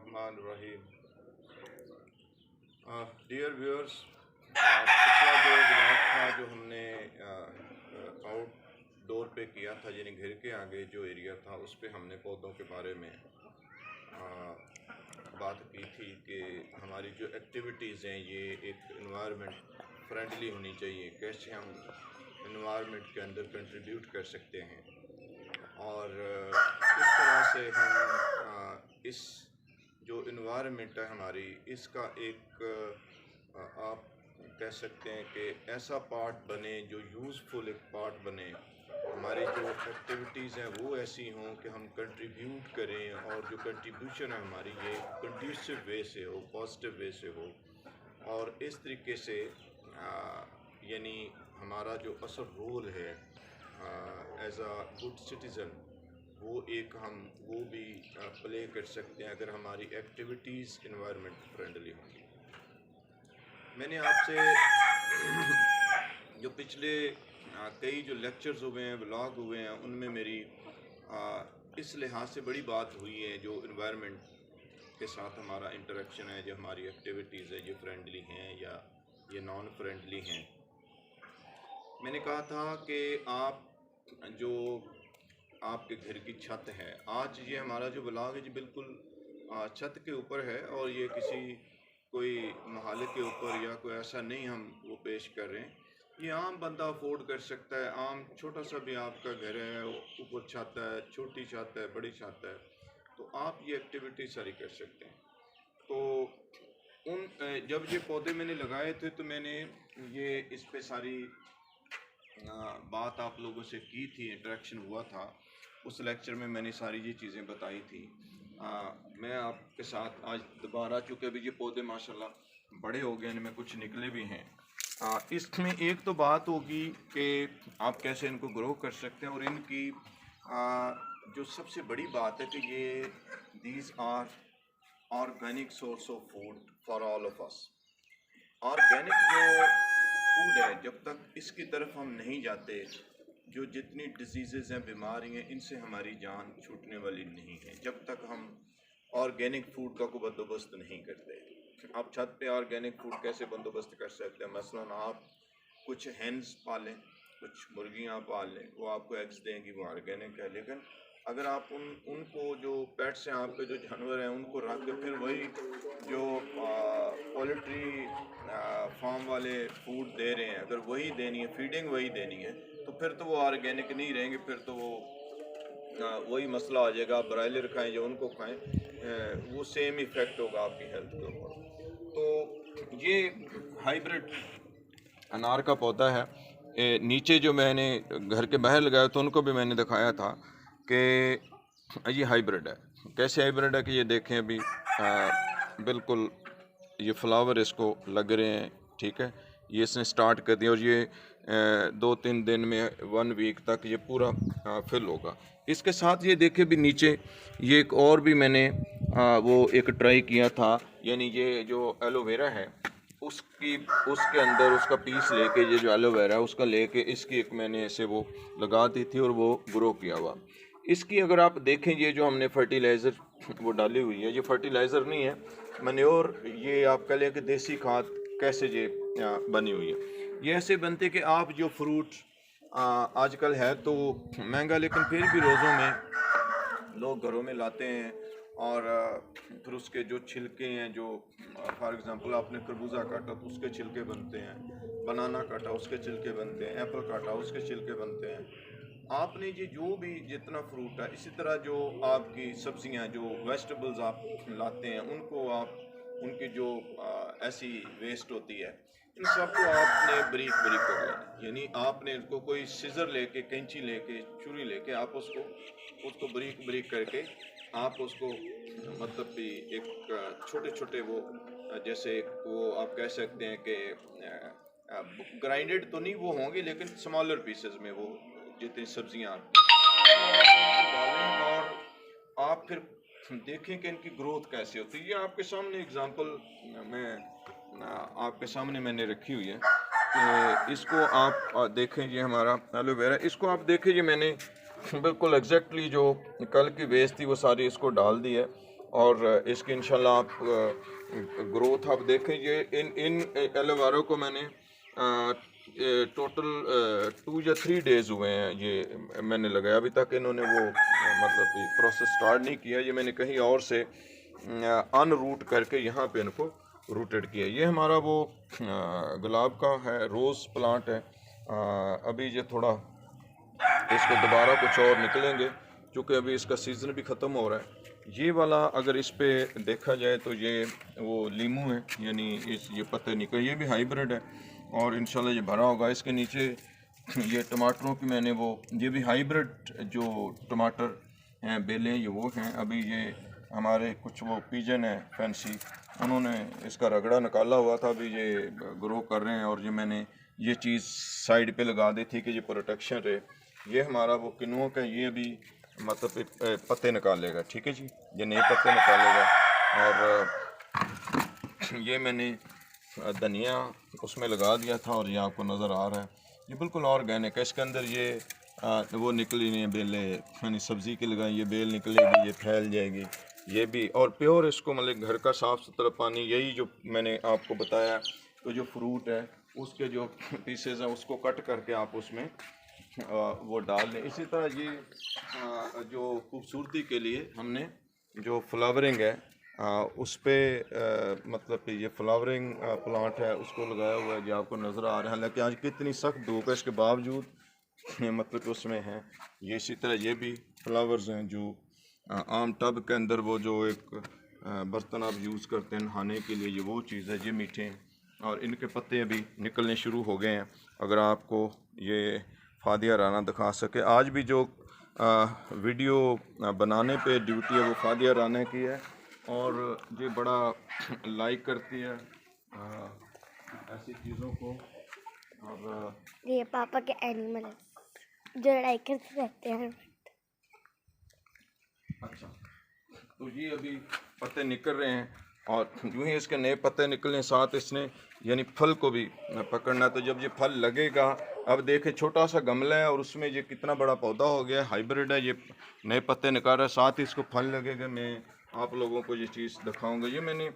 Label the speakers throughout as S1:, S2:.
S1: बिस्मिल्लाहिर्रहमानिर्रहीम। Dear viewers, पिछला जो ब्लॉग था जो हमने आउटडोर पे किया था, यानी घर के आगे जो एरिया था, उस पे हमने पौधों के बारे में बात की थी कि हमारी जो एक्टिविटीज़ हैं ये एक इन्वायरमेंट फ्रेंडली होनी चाहिए, कैसे हम इन्वायरमेंट के अंदर कंट्रीब्यूट कर सकते हैं और किस तरह से हम इस जो इन्वायरमेंट है हमारी, इसका एक आप कह सकते हैं कि ऐसा पार्ट बने जो यूज़फुल एक पार्ट बने। हमारी जो एक्टिविटीज़ हैं वो ऐसी हों कि हम कंट्रीब्यूट करें और जो कंट्रीब्यूशन है हमारी ये कंड्यूसिव वे से हो, पॉजिटिव वे से हो और इस तरीके से यानी हमारा जो असल रोल है एज अ गुड सिटीज़न वो एक हम वो भी प्ले कर सकते हैं अगर हमारी एक्टिविटीज़ इन्वायरमेंट फ्रेंडली होंगी। मैंने आपसे जो पिछले कई जो लेक्चर्स हुए हैं, व्लॉग हुए हैं, उनमें मेरी इस लिहाज से बड़ी बात हुई है जो इन्वायरमेंट के साथ हमारा इंटरेक्शन है, जो हमारी एक्टिविटीज़ है, ये फ्रेंडली हैं या ये नॉन फ्रेंडली हैं। मैंने कहा था कि आप जो आपके घर की छत है, आज ये हमारा जो व्लॉग है जी बिल्कुल छत के ऊपर है और ये किसी कोई मोहल्ले के ऊपर या कोई ऐसा नहीं हम वो पेश कर रहे हैं। ये आम बंदा अफोर्ड कर सकता है, आम छोटा सा भी आपका घर है, ऊपर छत है, छोटी छत है, बड़ी छत है, तो आप ये एक्टिविटी सारी कर सकते हैं। तो जब ये पौधे मैंने लगाए थे तो मैंने ये इस पे सारी बात आप लोगों से की थी, इंटरेक्शन हुआ था। उस लेक्चर में मैंने सारी ये चीज़ें बताई थी। मैं आपके साथ आज दोबारा, चूँकि अभी ये पौधे माशाल्लाह बड़े हो गए, इनमें कुछ निकले भी हैं। इसमें एक तो बात होगी कि आप कैसे इनको ग्रो कर सकते हैं और इनकी जो सबसे बड़ी बात है कि ये these are organic source of food for all of us. Organic जो फूड है, जब तक इसकी तरफ हम नहीं जाते, जो जितनी डिजीज़ हैं, बीमारी हैं, इनसे हमारी जान छूटने वाली नहीं है जब तक हम ऑर्गेनिक फूड का कोई बंदोबस्त नहीं करते। आप छत पे ऑर्गेनिक फूड कैसे बंदोबस्त कर सकते हैं? मसलन आप कुछ हैंस पालें, कुछ मुर्गियाँ पाल लें, वो आपको एग्स देंगी, वो ऑर्गेनिक है। लेकिन अगर आप उनको जो पेट्स हैं, आपके जो जानवर हैं, उनको रख के फिर वही जो पोल्ट्री फार्म वाले फूड दे रहे हैं, अगर वही देनी है, फीडिंग वही देनी है, तो फिर तो वो ऑर्गेनिक नहीं रहेंगे, फिर तो वो वही मसला आ जाएगा। आप ब्रायलर खाएं जो उनको खाएं, वो सेम इफ़ेक्ट होगा आपकी हेल्थ के ऊपर। तो ये हाइब्रिड अनार का पौधा है। नीचे जो मैंने घर के बाहर लगाया तो उनको भी मैंने दिखाया था कि ये हाइब्रिड है। कैसे हाइब्रिड है कि ये देखें अभी बिल्कुल ये फ्लावर इसको लग रहे हैं, ठीक है। ये इसने स्टार्ट कर दिया और ये 2-3 दिन में 1 वीक तक ये पूरा फिल होगा। इसके साथ ये देखे भी नीचे ये एक और भी मैंने वो एक ट्राई किया था, यानी ये जो एलोवेरा है उसके अंदर उसका पीस लेके, ये जो एलोवेरा है उसका लेके इसकी एक मैंने ऐसे वो लगा दी थी और वो ग्रो किया हुआ। इसकी अगर आप देखें, ये जो हमने फर्टिलाइज़र वो डाली हुई है, ये फर्टिलाइज़र नहीं है, मैन्योर, ये आप कह लें कि देसी खाद कैसे ये बनी हुई है। ये ऐसे बनते कि आप जो फ्रूट आजकल है तो महंगा, लेकिन फिर भी रोज़ों में लोग घरों में लाते हैं और फिर उसके जो छिलके हैं, जो फॉर एग्ज़ाम्पल आपने खरबूजा काटा तो उसके छिलके बनते हैं, बनाना काटा उसके छिलके बनते हैं, एप्पल काटा उसके छिलके बनते हैं। आपने ये जो भी जितना फ्रूट है, इसी तरह जो आपकी सब्जियां, जो वेजिटेबल्स आप लाते हैं, उनको आप उनकी जो ऐसी वेस्ट होती है, इन सबको आपने बारीक बारीक कर लेना। यानी आपने उसको कोई सीजर लेके, कैंची लेके, छुरी लेके आप उसको बारीक बारीक करके आप उसको मतलब भी एक छोटे छोटे वो जैसे वो आप कह सकते हैं कि ग्राइंडेड तो नहीं वो होंगे, लेकिन स्मॉलर पीसेस में वो जितनी सब्जियां आप डालें और आप फिर देखें कि इनकी ग्रोथ कैसे होती है। ये आपके सामने एग्जांपल मैं आपके सामने मैंने रखी हुई है कि इसको आप देखें। ये हमारा एलोवेरा, इसको आप देखें, ये मैंने बिल्कुल एग्जैक्टली जो कल की वेस्ट थी वो सारी इसको डाल दी है और इसकी इंशाल्लाह आप ग्रोथ आप देखें। ये इन एलोवेरा को मैंने टोटल 2 या 3 डेज़ हुए हैं ये मैंने लगाया, अभी तक इन्होंने वो मतलब प्रोसेस स्टार्ट नहीं किया। ये मैंने कहीं और से अनरूट करके यहाँ पे इनको रूटेड किया। ये हमारा वो गुलाब का है, रोज़ प्लांट है। अभी ये थोड़ा इसको दोबारा कुछ और निकलेंगे क्योंकि अभी इसका सीज़न भी ख़त्म हो रहा है। ये वाला अगर इस पे देखा जाए तो ये वो लीमू है, यानी ये पत्ते निकल, ये भी हाइब्रिड है और इंशाल्लाह ये भरा होगा। इसके नीचे ये टमाटरों की मैंने वो, ये भी हाइब्रिड जो टमाटर हैं बेलें ये वो हैं। अभी ये हमारे कुछ वो पीजन है फैंसी, उन्होंने इसका रगड़ा निकाला हुआ था, अभी ये ग्रो कर रहे हैं। और ये मैंने ये चीज़ साइड पे लगा दी थी कि ये प्रोटेक्शन रहे। ये हमारा वो किनुआ का, ये भी मतलब पत्ते निकालेगा, ठीक है जी, ये नए पत्ते निकालेगा। और ये मैंने धनिया उसमें लगा दिया था और ये आपको नज़र आ रहा है, ये बिल्कुल ऑर्गेनिक है। इसके अंदर ये वो निकली नहीं बेलें, यानी सब्ज़ी की लगाई, ये बेल निकलेगी, ये फैल जाएगी। ये भी और प्योर इसको मतलब घर का साफ़ सुथरा पानी, यही जो मैंने आपको बताया। तो जो फ्रूट है उसके जो पीसेज हैं उसको कट करके आप उसमें वो डाल लें। इसी तरह ये जो खूबसूरती के लिए हमने जो फ्लावरिंग है उस पर मतलब कि ये फ्लावरिंग प्लांट है उसको लगाया हुआ है, जो आपको नज़र आ रहा है। हालांकि आज कितनी सख्त धूप है, इसके बावजूद मतलब कि उसमें है ये। इसी तरह ये भी फ्लावर्स हैं जो आम टब के अंदर वो जो एक बर्तन आप यूज़ करते हैं नहाने के लिए, ये वो चीज़ है। ये मीठे हैं और इनके पत्ते अभी निकलने शुरू हो गए हैं। अगर आपको ये फादिया राना दिखा सके, आज भी जो वीडियो बनाने पे ड्यूटी है वो फादिया राना की है और ये बड़ा लाइक करती है ऐसी चीज़ों को। और
S2: ये पापा के एनिमल है जो लड़ाई करते रहते हैं।
S1: अच्छा, तो ये अभी पत्ते निकल रहे हैं और यूँ ही इसके नए पत्ते निकलने साथ इसने यानी फल को भी पकड़ना। तो जब ये फल लगेगा, अब देखें छोटा सा गमला है और उसमें ये कितना बड़ा पौधा हो गया, हाइब्रिड है, ये नए पत्ते निकाल रहा है, साथ ही इसको फल लगेगा। मैं आप लोगों को ये चीज़ दिखाऊंगा। ये मैंने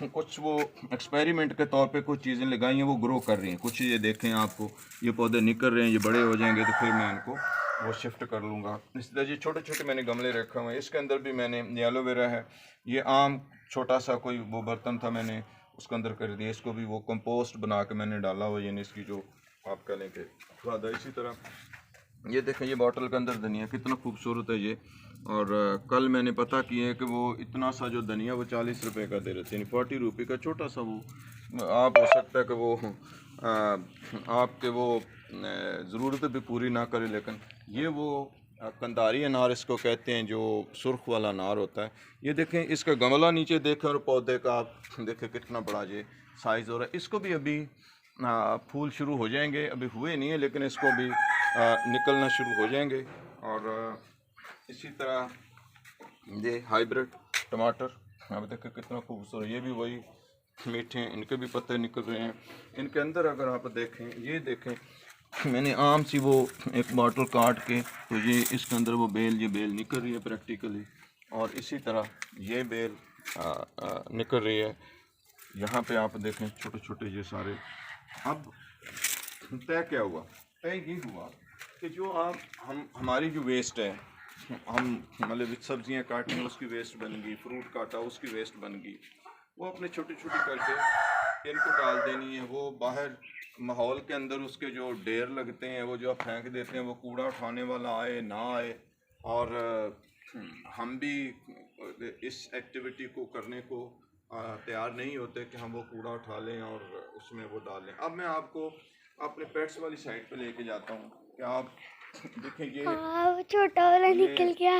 S1: कुछ वो एक्सपेरिमेंट के तौर पे कुछ चीज़ें लगाई हैं, वो ग्रो कर रही हैं। कुछ ये देखें, आपको ये पौधे निकल रहे हैं, ये बड़े हो जाएंगे तो फिर मैं इनको वो शिफ्ट कर लूँगा। इस तरह ये छोटे छोटे मैंने गमले रखे हुए हैं। इसके अंदर भी मैंने ये एलोवेरा है, ये आम छोटा सा कोई वो बर्तन था, मैंने उसके अंदर कर दिया। इसको भी वो कंपोस्ट बना के मैंने डाला हुआ, यानी इसकी जो आप कह लें कि खाद है। इसी तरह ये देखें, ये बॉटल के अंदर धनिया कितना खूबसूरत है ये। और कल मैंने पता किया है कि वो इतना सा जो धनिया वो 40 रुपये का दे रहे थे, यानी 40 रुपये का छोटा सा वो। आप हो सकता है कि वो आपके वो ज़रूरत भी पूरी ना करे, लेकिन ये वो कंधारी अनार इसको कहते हैं, जो सुर्ख वाला अनार होता है। ये देखें, इसका गमला नीचे देखें और पौधे का आप देखें कितना बड़ा ये साइज़ हो रहा है। इसको भी अभी फूल शुरू हो जाएंगे, अभी हुए नहीं है लेकिन इसको भी निकलना शुरू हो जाएंगे। और इसी तरह ये हाइब्रिड टमाटर आप देखें कितना खूबसूरत, ये भी वही मीठे हैं, इनके भी पत्ते निकल रहे हैं। इनके अंदर अगर आप देखें, ये देखें, मैंने आम सी वो एक बॉटल काट के, तो ये इसके अंदर वो बेल, ये बेल निकल रही है प्रैक्टिकली। और इसी तरह ये बेल निकल रही है। यहाँ पे आप देखें छोटे छोटे ये सारे। अब तय क्या हुआ? तय ये हुआ कि जो आप हमारी जो वेस्ट है, हम मतलब सब्जियाँ काटी उसकी वेस्ट बन गई, फ्रूट काटा उसकी वेस्ट बन गई, वो अपने छोटी छोटी करके इनको डाल देनी है। वो बाहर माहौल के अंदर उसके जो ढेर लगते हैं, वो जो आप फेंक देते हैं, वो कूड़ा उठाने वाला आए ना आए। और हम भी इस एक्टिविटी को करने को तैयार नहीं होते कि हम वो कूड़ा उठा लें और उसमें वो डाल लें। अब मैं आपको अपने पेट्स वाली साइड पे लेके जाता हूँ कि आप देखें, ये
S2: छोटा वाला निकल गया।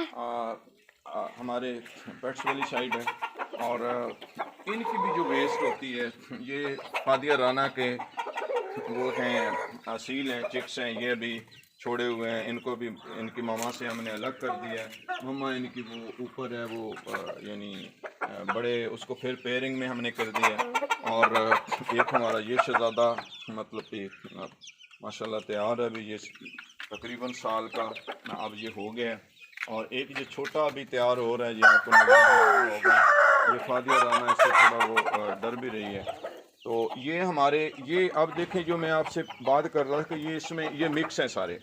S1: हमारे पेट्स वाली साइड है। और इनकी भी जो वेस्ट होती है, ये फादिया राना के वो हैं, असील हैं, चिक्स हैं, ये भी छोड़े हुए हैं। इनको भी इनकी मामा से हमने अलग कर दिया है। मामा इनकी वो ऊपर है, वो यानी बड़े, उसको फिर पेयरिंग में हमने कर दिया। और एक हमारा ये शहज़ादा मतलब कि माशाल्लाह तैयार है, अभी ये तकरीबन साल का अब ये हो गया। और एक जो छोटा अभी तैयार हो रहा है जी, आपको नजर आ रहा होगा, ये फादिया राना, इससे थोड़ा वो डर भी रही है। तो ये हमारे ये अब देखें, जो मैं आपसे बात कर रहा था कि ये इसमें ये मिक्स हैं सारे।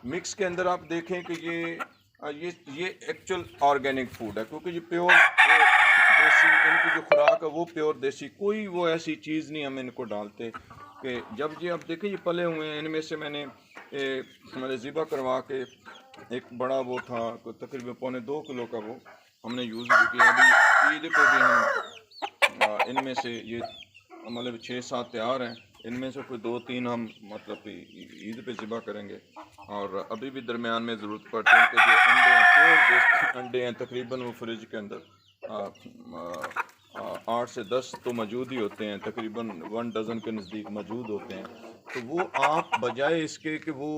S1: मिक्स के अंदर आप देखें कि ये एक्चुअल ऑर्गेनिक फूड है, क्योंकि ये प्योर देसी, इनकी जो खुराक है वो प्योर देसी, कोई वो ऐसी चीज़ नहीं हम इनको डालते कि जब ये आप देखें ये पले हुए हैं। इनमें से मैंने हमारे ज़िबा करवा के एक बड़ा वो था तकरीबन 2.25 किलो का, वो हमने यूज़ भी किया। अभी ईद पे भी हम इनमें से ये मतलब 6-7 तैयार हैं, इनमें से कोई 2-3 हम मतलब ईद पे ज़िबा करेंगे। और अभी भी दरमियान में ज़रूरत पड़ती है कि जो अंडे हैं, प्योर अंडे हैं, तकरीबन वो फ्रिज के अंदर 8 से 10 तो मौजूद ही होते हैं, तकरीबन 1 डज़न के नज़दीक मौजूद होते हैं। तो वो आप बजाय इसके कि वो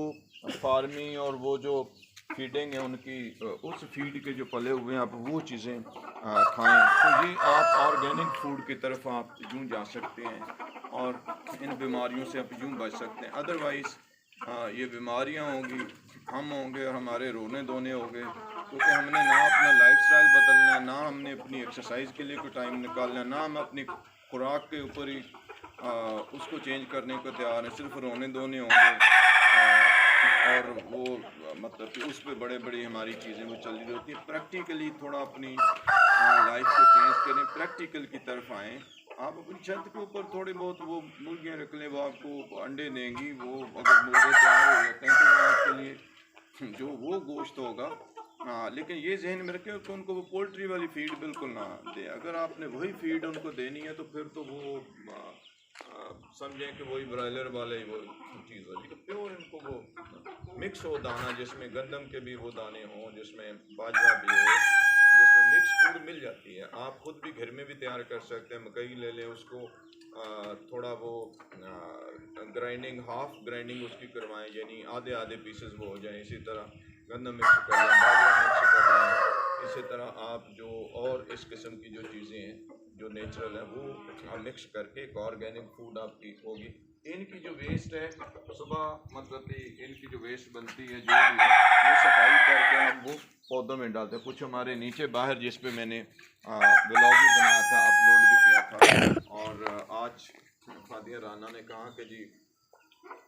S1: फार्मिंग और वो जो फीडिंग है उनकी, उस फीड के जो पले हुए हैं, आप वो चीज़ें खाएं, तो ये आप ऑर्गेनिक फूड की तरफ आप यूँ जा सकते हैं और इन बीमारियों से आप यूँ बच सकते हैं। अदरवाइज़ ये बीमारियां होंगी, हम होंगे और हमारे रोने धोने होंगे, क्योंकि हमने ना अपना लाइफस्टाइल बदलना है, ना हमने अपनी एक्सरसाइज के लिए कोई टाइम निकालना है, ना हम अपनी खुराक के ऊपर ही उसको चेंज करने को तैयार हैं, सिर्फ रोने धोने होंगे। और वो मतलब कि उस पर बड़े बड़ी हमारी चीज़ें वो चल रही होती हैं। प्रैक्टिकली थोड़ा अपनी लाइफ को चेंज करें, प्रैक्टिकल की तरफ आएँ। आप अपनी छत के ऊपर थोड़े बहुत वो मुर्गियाँ रख लें, वो आपको अंडे देंगी। वो अगर मुर्गे तैयार हो जाते हैं तो वो आपके लिए जो वो गोश्त होगा। हाँ, लेकिन ये जहन में रखें कि उनको वो पोल्ट्री वाली फीड बिल्कुल ना दे। अगर आपने वही फीड उनको देनी है तो फिर तो वो समझें कि वही ब्रॉयलर वाले वो चीज़ होगी। तो प्योर इनको वो मिक्स हो दाना, जिसमें गंदम के भी वो दाने हों, जिसमें बाजरा भी हो, जिसमें मिक्स फूड मिल जाती है। आप खुद भी घर में भी तैयार कर सकते हैं। मकई ले लें, उसको थोड़ा वो ग्राइंडिंग, हाफ ग्राइंडिंग उसकी करवाएं, यानी आधे आधे पीसेस वो हो जाएं। इसी तरह गंदम मिक्स कर लें, बाजरा मिक्स कर लें। इसी तरह आप जो और इस किस्म की जो चीज़ें हैं जो नेचुरल है वो आप मिक्स करके एक ऑर्गेनिक फूड आपकी होगी। इनकी जो वेस्ट है सुबह, मतलब कि इनकी जो वेस्ट बनती है जो भी है, वो सफाई करके हम वो पौधों में डालते हैं। कुछ हमारे नीचे बाहर जिस पे मैंने व्लॉग भी बनाया था, अपलोड भी किया था। और आज फादिया राना ने कहा कि जी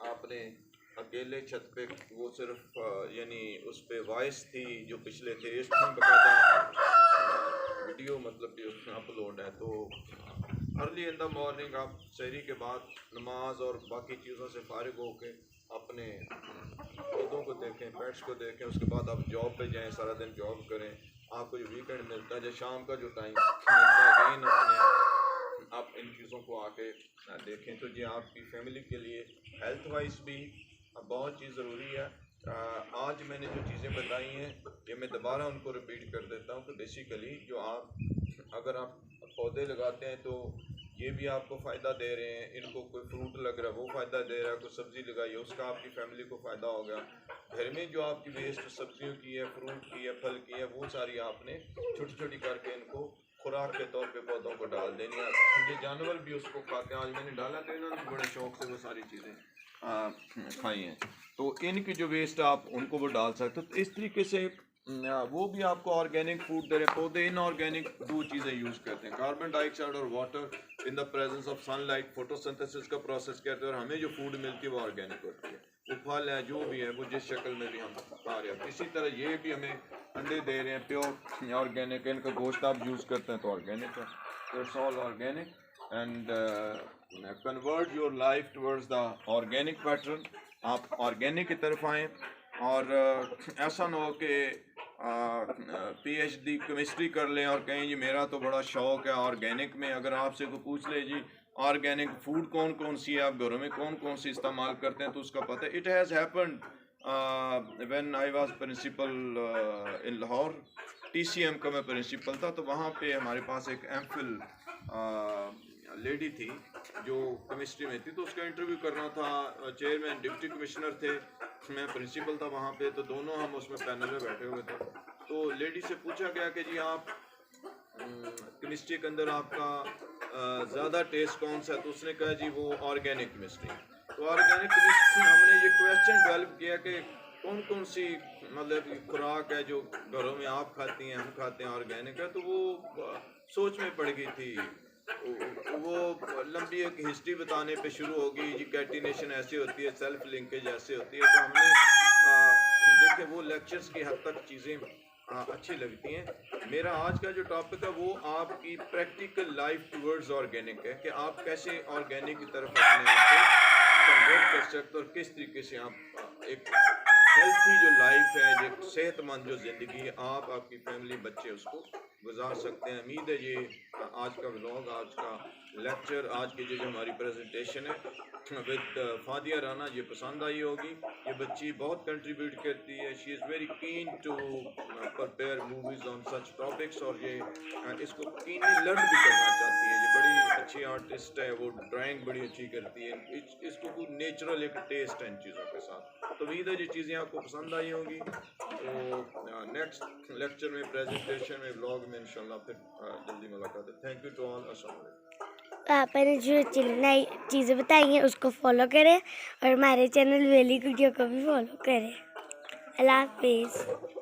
S1: आपने अकेले छत पे वो सिर्फ यानी उस पे वॉइस थी जो पिछले थे, इसमें बकायदा वीडियो मतलब कि उसमें अपलोड है। तो अर्ली इन द मॉर्निंग आप सहरी के बाद नमाज और बाकी चीज़ों से फारिग होके अपने पौधों को देखें, पेट्स को देखें। उसके बाद आप जॉब पे जाएं, सारा दिन जॉब करें। आपको जो वीकेंड मिलता है, जो शाम का जो टाइम मिलता है, अगेन अपने आप इन चीज़ों को आके देखें। तो ये आपकी फैमिली के लिए हेल्थ वाइज भी बहुत चीज़ ज़रूरी है। आज मैंने जो चीज़ें बताई हैं ये मैं दोबारा उनको रिपीट कर देता हूँ कि बेसिकली जो आप अगर आप पौधे लगाते हैं तो ये भी आपको फ़ायदा दे रहे हैं। इनको कोई फ्रूट लग रहा है वो फ़ायदा दे रहा है, कोई सब्ज़ी लगाई है उसका आपकी फैमिली को फ़ायदा हो गया। घर में जो आपकी वेस्ट सब्जियों की है, फ्रूट की है, फल की है, वो सारी आपने छोटी छोटी करके इनको खुराक के तौर पे पौधों को डाल देनी है। ये जानवर भी उसको खाते हैं। आज मैंने डाला तो इन्होंने बड़े शौक से वो सारी चीज़ें खाई हैं। तो इनकी जो वेस्ट आप उनको वो डाल सकते हो। तो इस तरीके से वो भी आपको ऑर्गेनिक फूड दे रहे हैं। पौधे इनऑर्गेनिक दो चीज़ें यूज़ करते हैं, कार्बन डाइऑक्साइड और water in the presence of sunlight, photosynthesis का प्रोसेस करते हैं। और हमें जो फूड मिलती है वो ऑर्गेनिक होती है। वो फल है जो भी है वो जिस शक्ल में भी हम खा रहे हैं। इसी तरह ये भी हमें अंडे दे रहे हैं प्योर ऑर्गेनिक। इनका गोश्त आप यूज़ करते हैं तो ऑर्गेनिक है। तो it's all organic and convert your life towards the organic pattern. आप ऑर्गेनिक की तरफ आएँ और ऐसा ना हो कि PhD केमिस्ट्री कर लें और कहें जी मेरा तो बड़ा शौक है ऑर्गेनिक में। अगर आपसे को पूछ ले जी ऑर्गेनिक फूड कौन कौन सी है, आप घरों में कौन कौन सी इस्तेमाल करते हैं, तो उसका पता है। It has happened when I was principal in Lahore. TCM का मैं प्रिंसिपल था, तो वहाँ पे हमारे पास एक MPhil लेडी थी जो केमिस्ट्री में थी, तो उसका इंटरव्यू करना था। चेयरमैन डिप्टी कमिश्नर थे, मैं प्रिंसिपल था वहाँ पे, तो दोनों हम उसमें पैनल में बैठे हुए थे। तो लेडी से पूछा गया कि जी आप केमिस्ट्री के अंदर आपका ज़्यादा टेस्ट कौन सा है, तो उसने कहा जी वो ऑर्गेनिक केमिस्ट्री। तो ऑर्गेनिक केमिस्ट्री हमने ये क्वेश्चन डेवलप किया कि कौन कौन सी मतलब खुराक है जो घरों में आप खाती हैं, हम खाते हैं ऑर्गेनिक है, तो वो सोच में पड़ गई थी। वो लंबी एक हिस्ट्री बताने पे शुरू होगी जी, कैटिनेशन ऐसे होती है, सेल्फ लिंकेज ऐसे होती है। तो हमने देखिए वो लेक्चर्स की हद तक चीज़ें अच्छी लगती हैं। मेरा आज का जो टॉपिक है वो आपकी प्रैक्टिकल लाइफ टूवर्ड्स ऑर्गेनिक है, कि आप कैसे ऑर्गेनिक की तरफ अपने आप को कन्वर्ट कर सकते हो और किस तरीके से आप एक हेल्थी जो लाइफ है, जो सेहतमंद जो ज़िंदगी है, आप आपकी फैमिली बच्चे उसको गुजार सकते हैं। उम्मीद है ये आज का व्लॉग, आज का लेक्चर, आज की जो हमारी प्रेजेंटेशन है विद फादिया राना, ये पसंद आई होगी। ये बच्ची बहुत कंट्रीब्यूट करती है, she is very keen to prepare movies on such topics, और ये इसको कीनली लर्न भी करना चाहती है। ये बड़ी अच्छी आर्टिस्ट है, वो ड्राइंग बड़ी अच्छी करती है, इसको कोई नेचुरल एक टेस्ट है इन चीज़ों के साथ। तो उम्मीद है ये चीज़ें आपको पसंद आई होंगी। तो नेक्स्ट लेक्चर में, प्रेजेंटेशन में, व्लॉग में इंशाल्लाह फिर जल्दी मुलाकात है। Thank you to all. अस्सलाम वालेकुम।
S2: आपने जो नई चीज़ें बताई हैं उसको फॉलो करें और हमारे चैनल वेली वीडियो को भी फॉलो करें। अल्लाह हाफिज़।